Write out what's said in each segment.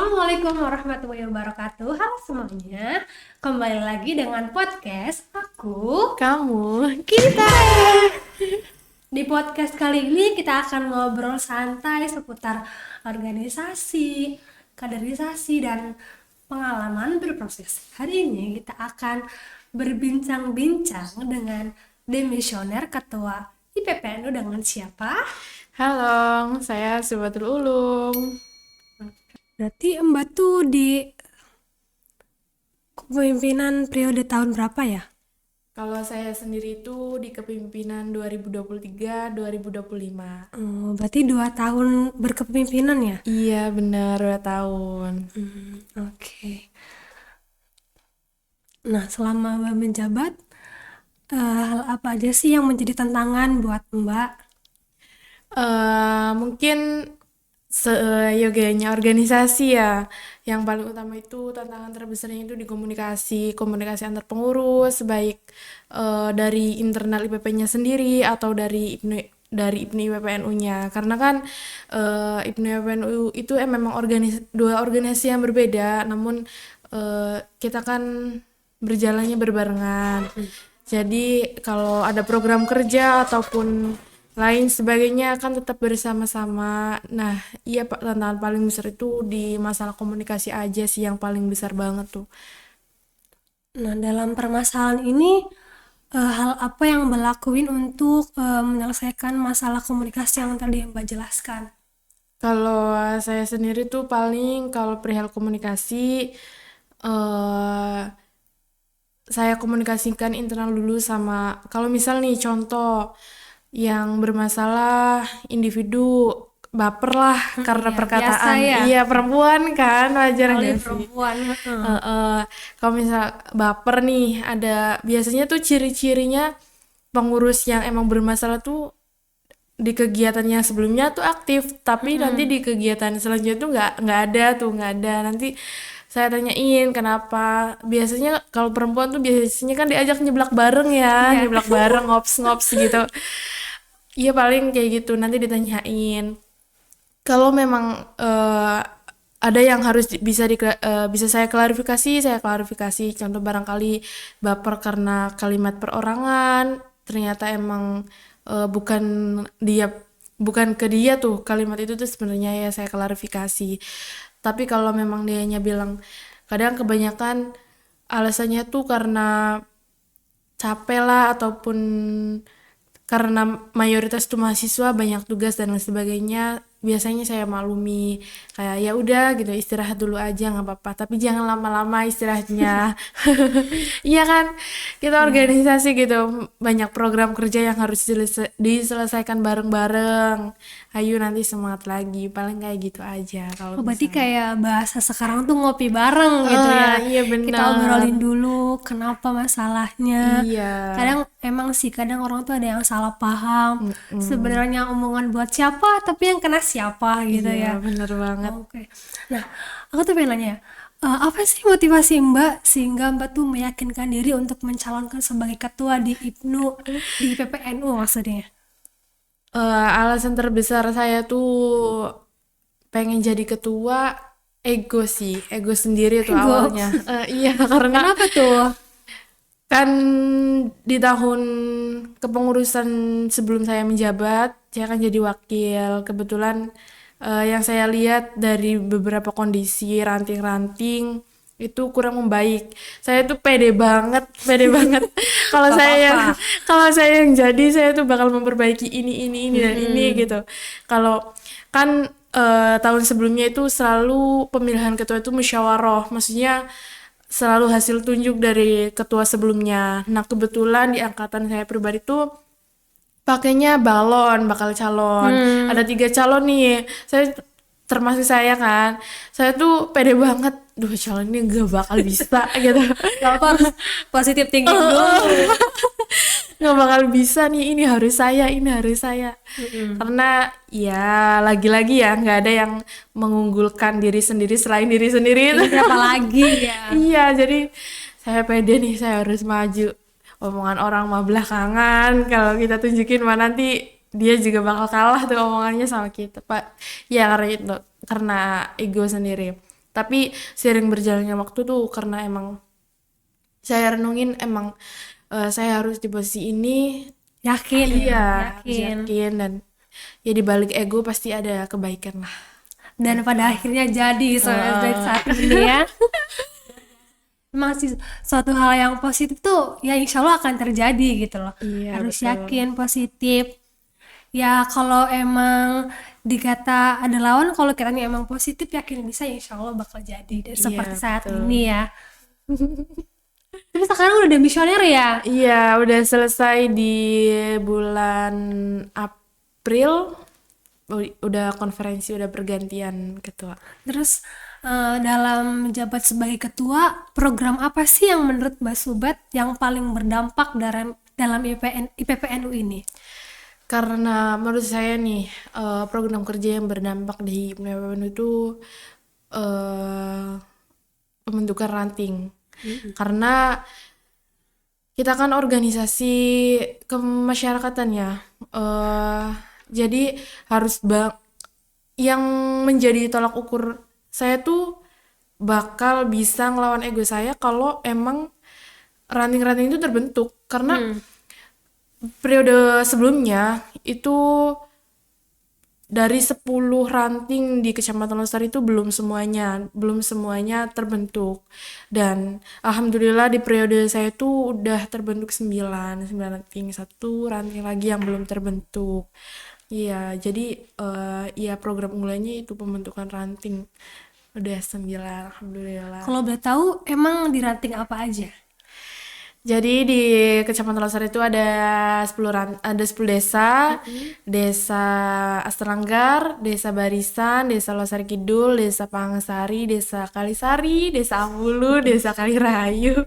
Assalamualaikum warahmatullahi wabarakatuh. Halo semuanya, kembali lagi dengan podcast aku. Kamu, kita. Di podcast kali ini kita akan ngobrol santai seputar organisasi, kaderisasi, dan pengalaman berproses. Hari ini kita akan berbincang-bincang dengan demisioner ketua IPPNU dengan siapa? Halo, saya Subatul Ulum. Berarti Mbak tuh di kepemimpinan periode tahun berapa ya? Kalau saya sendiri itu di kepemimpinan 2023-2025. Oh, berarti 2 tahun berkepemimpinan ya? Iya, benar 2 tahun. Oke. Nah, selama Mbak menjabat, hal apa aja sih yang menjadi tantangan buat Mbak? Mungkin seyogianya organisasi ya. Yang paling utama itu tantangan terbesarnya itu di komunikasi antar pengurus, baik dari internal IPP-nya sendiri atau dari IPNI IPPNU-nya. Karena kan IPNI IPPNU itu memang dua organisasi yang berbeda, namun kita kan berjalannya berbarengan. Jadi kalau ada program kerja ataupun lain sebagainya kan tetap bersama-sama. Nah, iya Pak, tantangan paling besar itu di masalah komunikasi aja sih yang paling besar banget tuh. Nah, dalam permasalahan ini, hal apa yang Mbak lakuin untuk menyelesaikan masalah komunikasi yang tadi Mbak jelaskan? Kalau saya sendiri tuh paling kalau perihal komunikasi eh saya komunikasikan internal dulu sama kalau misal nih contoh yang bermasalah individu baper lah karena Ya, biasa perkataan. ya. Iya, perempuan kan wajar Kali nggak sih? perempuan. Kalau misal baper nih ada biasanya tuh ciri-cirinya pengurus yang emang bermasalah tuh di kegiatannya sebelumnya tuh aktif tapi nanti di kegiatan selanjutnya tuh nggak ada nanti saya tanyain kenapa biasanya kalau perempuan tuh biasanya kan diajak nyeblak bareng ya, Iya. nyeblak bareng ngops-ngops gitu. Iya paling kayak gitu nanti ditanyain kalau memang ada yang harus bisa saya klarifikasi contoh barangkali baper karena kalimat perorangan ternyata emang bukan dia bukan ke dia tuh kalimat itu tuh sebenarnya ya saya klarifikasi. Tapi kalau memang dianya bilang kadang kebanyakan alasannya tuh karena capek lah ataupun karena mayoritas itu mahasiswa banyak tugas dan lain sebagainya biasanya saya maklumi kayak ya udah gitu istirahat dulu aja nggak apa-apa tapi jangan lama-lama istirahatnya. Iya kan kita Iya. organisasi gitu banyak program kerja yang harus diselesaikan bareng-bareng. Ayo nanti semangat lagi paling kayak gitu aja kalau Oh, berarti misalnya. kayak bahasa sekarang tuh ngopi bareng gitu ya. Iya Kita benar. obrolin dulu kenapa masalahnya. Iya. Kadang emang sih, kadang orang tuh ada yang salah paham. Mm-mm. Sebenarnya omongan buat siapa, tapi yang kena siapa gitu Iya ya. bener banget. Oke. Nah, aku tuh pengen nanya, apa sih motivasi Mbak sehingga Mbak tuh meyakinkan diri untuk mencalonkan sebagai ketua di IPNU, di PPNU maksudnya? Alasan terbesar saya tuh pengen jadi ketua ego sih, ego sendiri tuh Ego. awalnya. Iya karena Kenapa tuh? kan di tahun kepengurusan sebelum saya menjabat, saya kan jadi wakil. Kebetulan yang saya lihat dari beberapa kondisi ranting-ranting itu kurang membaik. Saya tuh pede banget. Kalau Gak saya apa-apa. kalau saya yang jadi, saya tuh bakal memperbaiki ini dan ini Mm-mm. gitu. Kalau kan tahun sebelumnya itu selalu pemilihan ketua itu musyawarah, maksudnya selalu hasil tunjuk dari ketua sebelumnya. Nah kebetulan di angkatan saya pribadi tuh pakainya balon bakal calon. Hmm. Ada 3 calon nih. Termasuk saya kan. Saya tuh pede banget. Duh calon ini gak bakal bisa gitu. Gak apa, harus positif thinking dulu. Gak bakal bisa nih ini harus saya Mm-mm. karena ya lagi-lagi ya nggak ada yang mengunggulkan diri sendiri selain diri sendiri. Iya, siapa lagi ya? Iya jadi saya pede nih saya harus maju omongan orang mah belakangan kalau kita tunjukin mah nanti dia juga bakal kalah tuh omongannya sama kita pak ya karena itu karena ego sendiri. Tapi seiring berjalannya waktu tuh karena emang saya renungin emang saya harus di posisi ini. Yakin ya, Iya, harus yakin. yakin dan ya di balik ego pasti ada kebaikan lah. Dan pada akhirnya jadi sampai saat ini ya. Memang sih suatu hal yang positif tuh ya insya Allah akan terjadi gitu loh. Iya, Harus betul. yakin positif. Ya kalau emang dikata ada lawan, kalau kita nih emang positif yakin bisa ya insya Allah bakal jadi. Dan Iya, seperti saat betul. ini ya. Tapi sekarang udah demisioner ya. Iya, udah selesai di bulan April. Udah konferensi, udah pergantian ketua. Terus dalam menjabat sebagai ketua, program apa sih yang menurut Mbak Subat yang paling berdampak dalam IPPNU ini? Karena menurut saya nih program kerja yang berdampak di PPPN itu pembentukan ranting. Karena kita kan organisasi kemasyarakatan ya. Jadi harus yang menjadi tolak ukur saya tuh bakal bisa ngelawan ego saya kalau emang ranting-ranting itu terbentuk. Karena periode sebelumnya itu dari 10 ranting di Kecamatan Losari itu belum semuanya terbentuk. Dan alhamdulillah di periode saya itu udah terbentuk 9 ranting, satu ranting lagi yang belum terbentuk. Iya, jadi ya program unggulannya itu pembentukan ranting. Udah 9, alhamdulillah. Kalau boleh tahu emang di ranting apa aja? Jadi di Kecamatan Losari itu ada 10 desa. Desa Astranggar, Desa Barisan, Desa Losari Kidul, Desa Pangsari, Desa Kalisari, Desa Ambulu, Desa Kalirayu,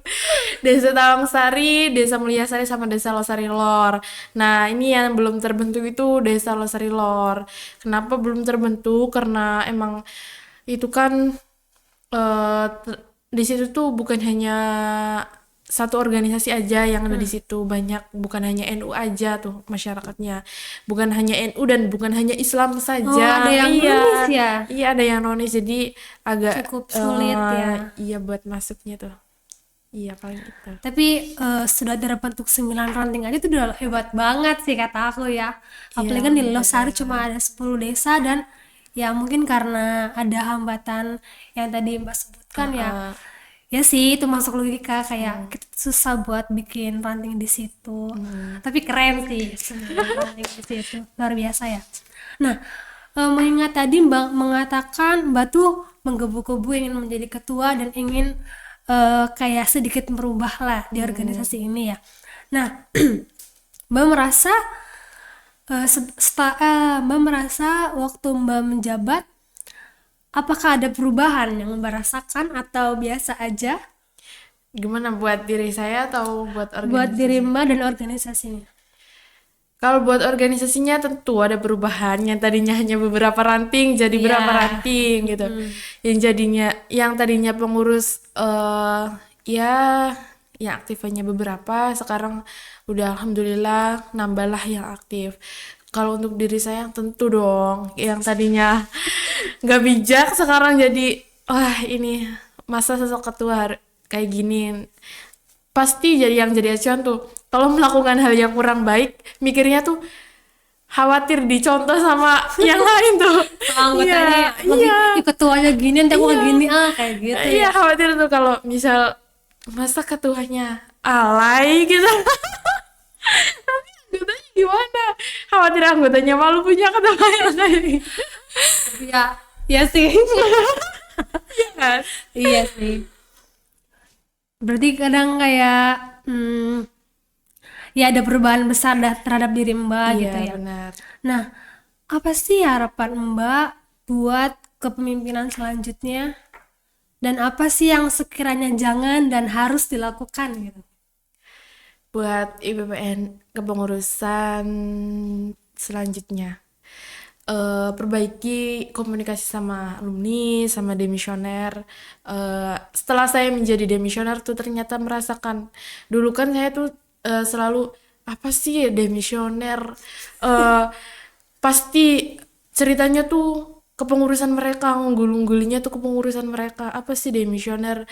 Desa Tawangsari, Desa Mulyasari sama Desa Losari Lor. Nah, ini yang belum terbentuk itu Desa Losari Lor. Kenapa belum terbentuk? Karena emang itu kan di situ tuh bukan hanya satu organisasi aja yang ada di situ, banyak, bukan hanya NU aja tuh masyarakatnya, bukan hanya NU dan bukan hanya Islam saja. Oh, ada yang nonis ya? Iya, ada yang nonis, jadi agak Cukup sulit ya. iya buat masuknya tuh. Iya, paling itu. Tapi sudah terbentuk 9 ranting aja itu udah hebat banget sih kata aku ya. Apalagi kan di Losari cuma ada 10 desa dan ya mungkin karena ada hambatan yang tadi Mbak sebutkan ya. Ya sih itu masuk logika kayak kita susah buat bikin ranting di situ. Tapi keren sih 9 ranting di situ. Luar biasa ya. Nah, mengingat tadi Mbak mengatakan Mbak tuh menggebu-gebu ingin menjadi ketua dan ingin kayak sedikit merubah lah di organisasi ini ya. Nah, Mbak merasa Mbak merasa waktu Mbak menjabat apakah ada perubahan yang Mbak rasakan atau biasa aja Gimana buat diri saya atau buat buat organisasi? diri Mbak dan organisasinya? Kalau buat organisasinya tentu ada perubahan, yang tadinya hanya beberapa ranting jadi berapa ranting gitu. Yang tadinya pengurus ya yang aktif hanya beberapa, sekarang udah alhamdulillah nambahlah yang aktif. Kalau untuk diri saya tentu dong, yang tadinya nggak bijak sekarang jadi wah ini masa sosok ketua kayak gini. Pasti jadi acuan tuh kalau melakukan hal yang kurang baik, mikirnya tuh khawatir dicontoh sama yang lain tuh. Anggotanya ketuanya gini nanti aku kayak gini kayak gitu Iya, ya. khawatir tuh kalau misal masa ketuanya alay gitu. Nanti anggotanya gimana? Khawatir anggotanya malu punya ketua yang kayak gitu. Ya, ya sih. Kan? Iya sih. Berarti kadang kayak ya ada perubahan besar terhadap diri Mbak gitu Iya, ya. benar. Nah, apa sih harapan Mbak buat kepemimpinan selanjutnya? Dan apa sih yang sekiranya jangan dan harus dilakukan gitu? Buat IPPN kepengurusan selanjutnya, perbaiki komunikasi sama alumni, sama demisioner. Setelah saya menjadi demisioner tuh ternyata merasakan, dulu kan saya tuh selalu apa sih demisioner, pasti ceritanya tuh kepengurusan mereka, ngunggul-ngunggulinya tuh kepengurusan mereka. Apa sih demisioner,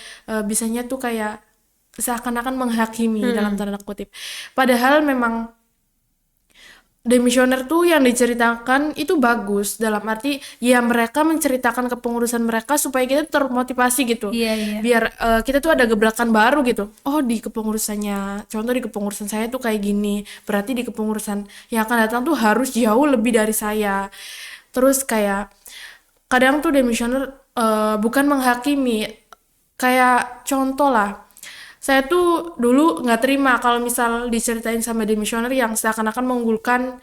bisanya tuh kayak seakan-akan menghakimi dalam tanda kutip. Padahal memang demisioner tuh yang diceritakan itu bagus, dalam arti ya mereka menceritakan kepengurusan mereka supaya kita termotivasi gitu. Iya. Biar kita tuh ada gebrakan baru gitu. Oh, di kepengurusannya, contoh di kepengurusan saya tuh kayak gini, berarti di kepengurusan yang akan datang tuh harus jauh lebih dari saya. Terus kayak kadang tuh demisioner bukan menghakimi, kayak contoh lah, saya tuh dulu nggak terima kalau misal diceritain sama demisioner yang seakan-akan mengunggulkan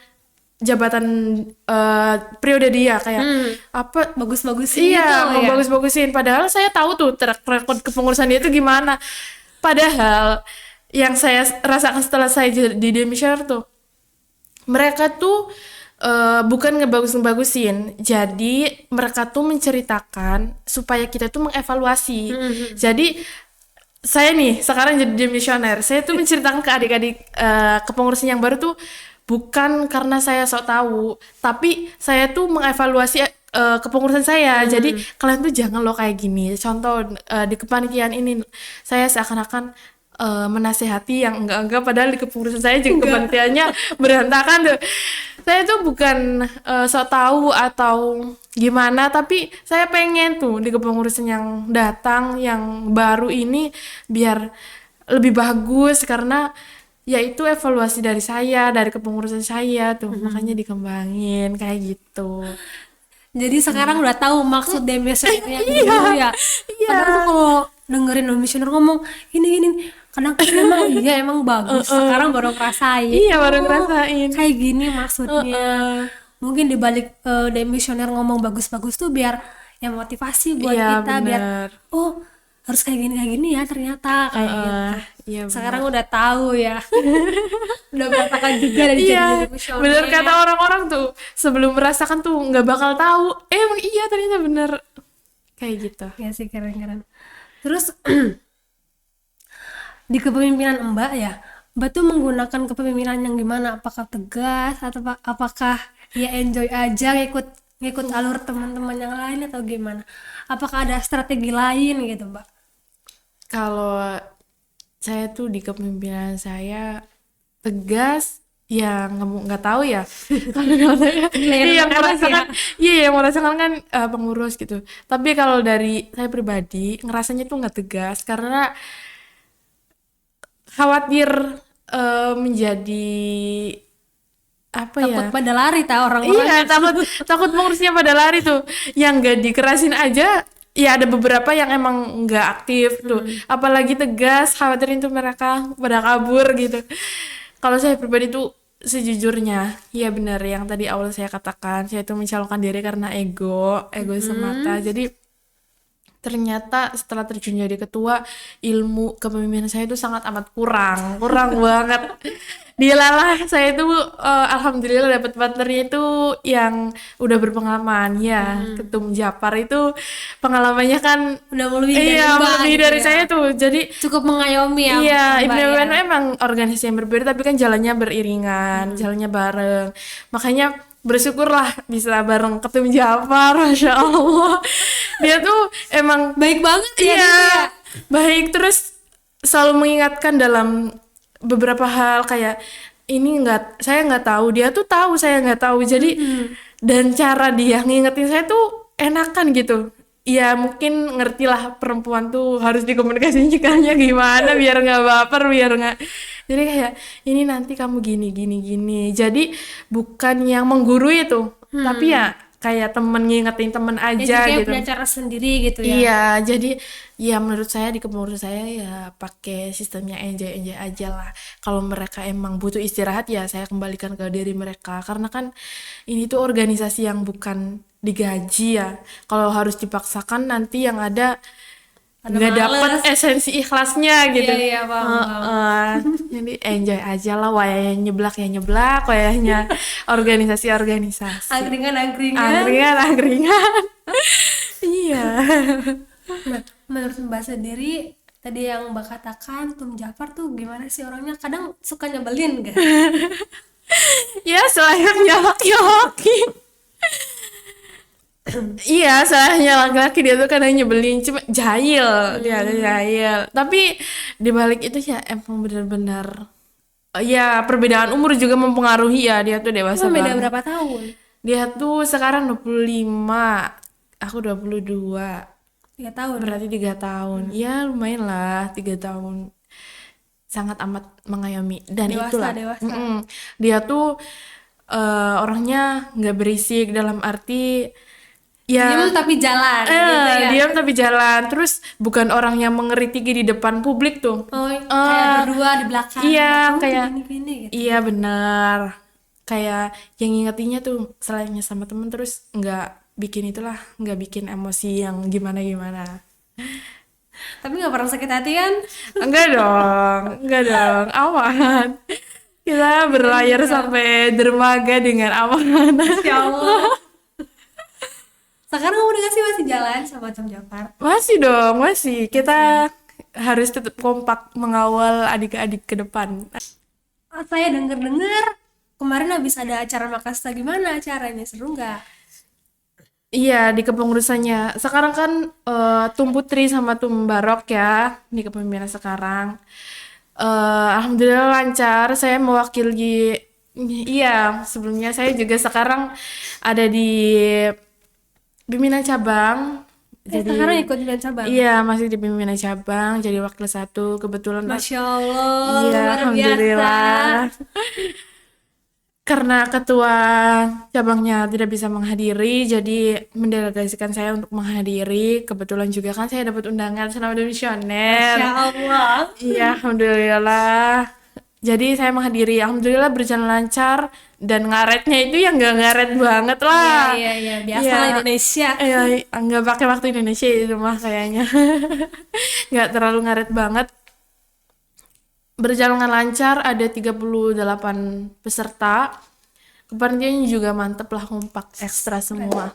jabatan periode dia, kayak apa, Bagus-bagusin iya, gitu ya. membagus-bagusin. Padahal saya tahu tuh track record kepengurusan dia itu gimana. Padahal yang saya rasakan setelah saya jadi demisioner tuh, mereka tuh bukan ngebagusin, jadi mereka tuh menceritakan supaya kita tuh mengevaluasi. Jadi saya nih sekarang jadi demisioner, saya tuh menceritakan ke adik-adik kepengurusan yang baru tuh bukan karena saya sok tahu, tapi saya tuh mengevaluasi kepengurusan saya. Jadi kalian tuh jangan lo kayak gini. Contoh di kepanitiaan ini saya seakan-akan menasehati yang enggak, padahal di kepengurusan saya juga kepanitiaannya berantakan tuh. Saya tuh bukan sok tahu atau gimana, tapi saya pengen tuh di kepengurusan yang datang yang baru ini biar lebih bagus, karena yaitu evaluasi dari saya, dari kepengurusan saya tuh, makanya dikembangin kayak gitu. Jadi sekarang udah tahu maksud demisionernya gitu ya. Kadang tuh kalau dengerin demisioner ngomong ini kadang emang bagus. Sekarang baru ngerasain. Iya, baru Oh, ngerasain. kayak gini maksudnya. Mungkin dibalik demisioner ngomong bagus-bagus tuh biar ya motivasi buat Iya, kita biar bener. oh harus kayak gini ya ternyata kayak gitu. Iya, Sekarang udah tahu ya. Udah merasakan juga dari iya, jadi demisioner. bener kata orang-orang tuh, sebelum merasakan tuh nggak bakal tahu. Emang iya, ternyata bener kayak gitu. Ya sih keren-keren. Terus di kepemimpinan Mbak ya, Mbak tuh menggunakan kepemimpinan yang gimana? Apakah tegas atau apakah ya enjoy aja ngikut alur teman-teman yang lain atau gimana? Apakah ada strategi lain gitu, Mbak? Kalau saya tuh di kepemimpinan saya tegas, ya nggak tahu ya. Kalau saya Layer yang keras merasakan, iya yang merasakan kan pengurus gitu. Tapi kalau dari saya pribadi ngerasanya tuh nggak tegas karena khawatir menjadi apa ya? Takut pada lari ta orang-orang. Iya, takut pengurusnya pada lari tuh. Yang nggak dikerasin aja, ya ada beberapa yang emang nggak aktif tuh. Apalagi tegas, khawatirin tuh mereka pada kabur gitu. Kalau saya pribadi tuh sejujurnya, ya benar yang tadi awal saya katakan, saya tuh mencalonkan diri karena ego semata. Jadi ternyata setelah terjun jadi ketua, ilmu kepemimpinan saya itu sangat amat kurang banget. Dilalah saya itu alhamdulillah dapat partnernya itu yang udah berpengalaman ya. Ketum Japar itu pengalamannya kan Udah melebihi dari iya Mbak lebih gitu dari ya. saya tuh. Jadi Cukup mengayomi ya iya, Mbak ya. IPWN emang organisasi yang berbeda tapi kan jalannya beriringan, jalannya bareng. Makanya bersyukurlah bisa bareng Ketum Jafar, Masya Allah. Dia tuh emang Baik banget ya iya, dia tuh ya. baik, terus selalu mengingatkan dalam beberapa hal kayak ini saya nggak tahu, dia tuh tahu saya nggak tahu. Jadi dan cara dia ngingetin saya tuh enakan gitu. Ya mungkin ngerti lah perempuan tuh harus dikomunikasikannya gimana biar nggak baper, biar nggak, jadi kayak ini nanti kamu gini. Jadi bukan yang menggurui tuh, tapi ya kayak temen ngingetin temen Ya aja jadi kayak gitu. punya cara sendiri gitu ya. Iya, jadi ya menurut saya di kepengurusan saya ya pakai sistemnya enjoy aja lah. Kalau mereka emang butuh istirahat ya saya kembalikan ke diri mereka. Karena kan ini tuh organisasi yang bukan digaji ya. Kalau harus dipaksakan nanti yang ada nggak dapet males. esensi ikhlasnya gitu. Iya, paham. Jadi enjoy aja lah, wayahnya nyeblak ya nyeblak, wayahnya organisasi. Angkringan. Iya. Nah, menurut Mbak sendiri tadi yang Mbak katakan Tum Jafar tuh gimana sih orangnya? Kadang suka nyebelin gak? Ya selayaknya laki-laki. Iya, salahnya laki-laki dia tuh kadang nyebelin, cuma jahil, dia ada jahil. Tapi di balik itu ya emang benar-benar ya perbedaan umur juga mempengaruhi ya, dia tuh dewasa Cuma beda banget. berapa tahun? Dia tuh sekarang 25, aku 22. 3 tahun. Berarti 3 tahun. Ya lumayan lah 3 tahun. Sangat amat mengayomi. Dan Dewasa, itulah. dewasa. Dia tuh orangnya nggak berisik dalam arti ya Diem tapi jalan gitu ya. diam tapi jalan. Terus bukan orang yang mengeritiki di depan publik tuh. Oh, kayak berdua di belakang. Iya, Kamu tuh kayak gini-gini gitu. iya benar. Kayak yang ngingetinya tuh selainnya sama temen terus nggak bikin itulah, nggak bikin emosi yang gimana-gimana. Tapi nggak pernah sakit hati kan? Enggak dong, aman. Kita berlayar sampai dermaga dengan aman. Ya Allah. Sekarang komunikasi masih jalan sama Tom Jafar. Masih dong, masih. Kita harus tetap kompak mengawal adik-adik ke depan. Saya denger-denger kemarin habis ada acara Makassar, gimana acaranya, seru nggak? Iya, di kepengurusannya. Sekarang kan Tum Putri sama Tum Barok ya di kepemimpinan sekarang. Alhamdulillah lancar. Saya mewakili. Iya, sebelumnya saya juga sekarang ada di pimpinan cabang. Jadi Sekarang ikut di cabang. iya masih di pimpinan cabang. Jadi wakil 1 kebetulan. Masya Allah, Iya, luar biasa. alhamdulillah. Karena ketua cabangnya tidak bisa menghadiri, jadi mendelegasikan saya untuk menghadiri. Kebetulan juga kan saya dapat undangan selama misioner. Masya Allah. Iya, alhamdulillah. Jadi saya menghadiri, alhamdulillah berjalan lancar dan ngaretnya itu yang nggak ngaret banget lah. Iya, biasa Iya. lah Indonesia. Iya, nggak pakai waktu Indonesia itu mah kayaknya. Nggak terlalu ngaret banget. Berjalan lancar, ada 38 peserta. Kepanitiaannya juga mantep lah, kompak, ekstra semua.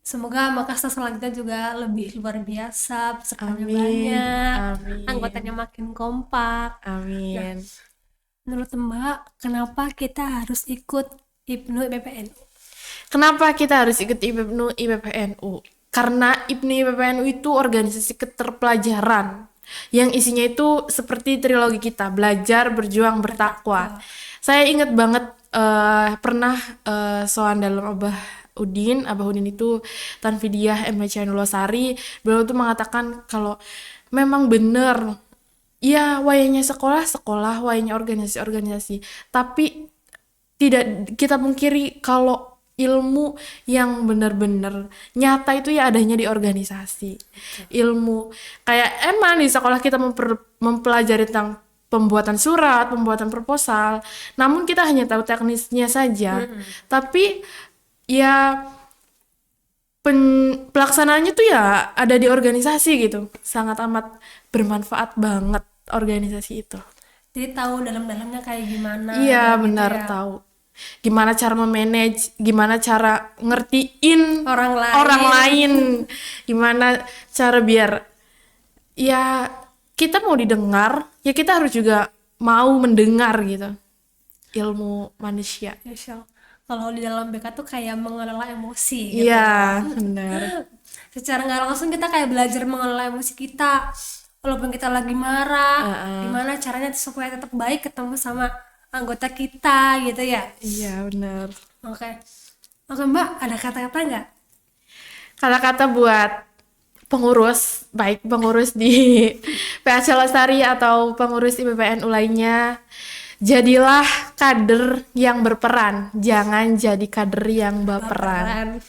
Semoga Makassar selanjutnya juga lebih luar biasa, pesertanya Amin, banyak, amin. anggotanya makin kompak. Amin. Menurut Mbak, kenapa kita harus ikut IPNU IPPNU? Kenapa kita harus ikut IPNU IPPNU? Karena IPNU IPPNU itu organisasi keterpelajaran yang isinya itu seperti trilogi kita, belajar, berjuang, bertakwa. Saya ingat banget pernah soal dalam Abah Udin itu Tanfidiah M.H. Losari, beliau tuh mengatakan kalau memang bener ya wayanya sekolah, wayanya organisasi, tapi tidak kita pungkiri kalau ilmu yang benar-benar nyata itu ya adanya di organisasi. Ilmu kayak emang di sekolah kita mempelajari tentang pembuatan surat, pembuatan proposal, namun kita hanya tahu teknisnya saja. Tapi ya pelaksanaannya tuh ya ada di organisasi gitu. Sangat amat bermanfaat banget organisasi itu. Jadi tahu dalam-dalamnya kayak gimana. Iya, gitu benar ya. tahu. Gimana cara memanage, gimana cara ngertiin Orang lain, gimana cara biar ya kita mau didengar, ya kita harus juga mau mendengar gitu. Ilmu manusia. Insya Allah. Kalau di dalam BK tuh kayak mengelola emosi gitu. Iya, benar. Secara nggak langsung kita kayak belajar mengelola emosi kita. Walaupun kita lagi marah, gimana caranya supaya tetap baik ketemu sama anggota kita gitu ya. Iya, benar. Oke. Oke Mbak, ada kata-kata nggak? Kata-kata buat pengurus, baik pengurus di PAC Lestari atau pengurus IPPNU lainnya, jadilah kader yang berperan, jangan jadi kader yang baperan.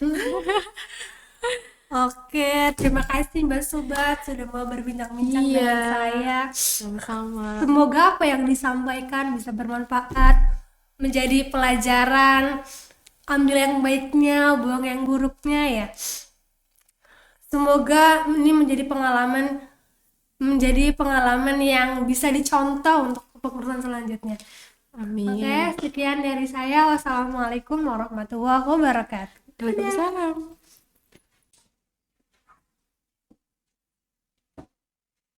Oke, terima kasih Mbak Sobat sudah mau berbincang-bincang Iya. dengan saya. Sama-sama. Semoga apa yang disampaikan bisa bermanfaat, menjadi pelajaran, ambil yang baiknya, buang yang buruknya ya. Semoga ini menjadi pengalaman yang bisa dicontoh untuk kepengurusan selanjutnya. Amin. Oke, sekian dari saya. Wassalamualaikum warahmatullahi wabarakatuh. Waalaikumsalam.